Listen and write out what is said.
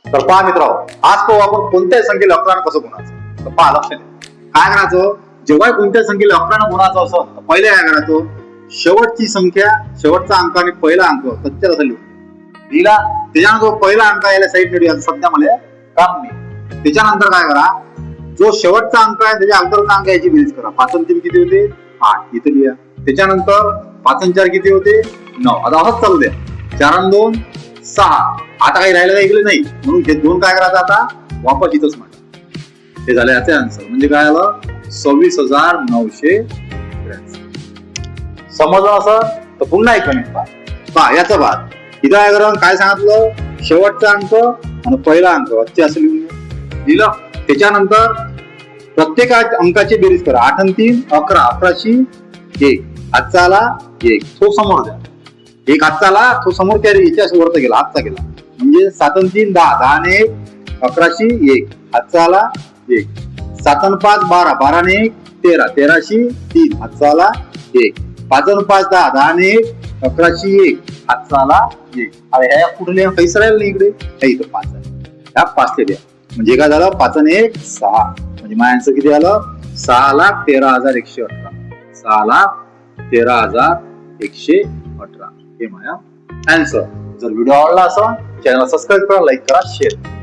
तर पहा मित्र, आज पाहू आपण कोणत्याही संख्येला अकरानं कसं गुणायचं. तर पहा, लक्ष द्या. काय करायचं, जेव्हा कोणत्याही संख्येला अकरानं गुणायचं असं तर पहिले काय करायचं, शेवटची संख्या, शेवटचा अंक आणि पहिला अंक सत्याला झाली दिला. त्याच्यानंतर पहिला अंक याला साईड ठेवूया, सध्या मला काम नाही. त्याच्यानंतर काय करा, जो शेवटचा अंक आहे त्याच्या अगोदरचा अंक याची बेरीज करा. 5 आणि 3 किती होते, 8 इथे लिहा. त्याच्यानंतर 5 आणि 4 किती होते, 9. आता असंच चालू द्या. 4 आणि 2 6. आता काही राहिलं इकडे नाही, म्हणून हे दोन काय करायचं, आता वापस इथंच मांडा. हे झाले याचे आन्सर. म्हणजे काय आलं, 26,983. समजलं असं तर पुन्हा एक मिनिट पहा याचा भाग. इथं काय करा, काय सांगितलं, शेवटचा अंक आणि पहिला अंक असे असं लिहिलं. त्याच्यानंतर प्रत्येक अंकाची बेरीज करा. 8 आणि 3 11, 11शी 1, हातचा आला 1, तो समोर द्या. एक हातचा आला, तो समोर कॅरी याच्या वरचा गेला, हातचा गेला. म्हणजे 7 आणि 3 10, 10 आणि 1 11शी 1, हातचा आला 1. 7 आणि 5 12, 12 आणि 1 13, 13शी 3, हातचा आला 1. 5 आणि 5 10, 10 आणि 1 11शी 1, हातचा आला 1. अरे ह्या कुठे पैसा राहील नाही इकडे, इथं 5 आहे, ह्या 5 द्या. म्हणजे काय झालं, 5 आणि 1 6. म्हणजे माझं आन्सर किती आलं, 6,13,118. 6,13,118 हे माझा आन्सर. जर व्हिडिओ आवडला असेल चॅनल सबस्क्राईब करा, लाईक करा, शेअर करा.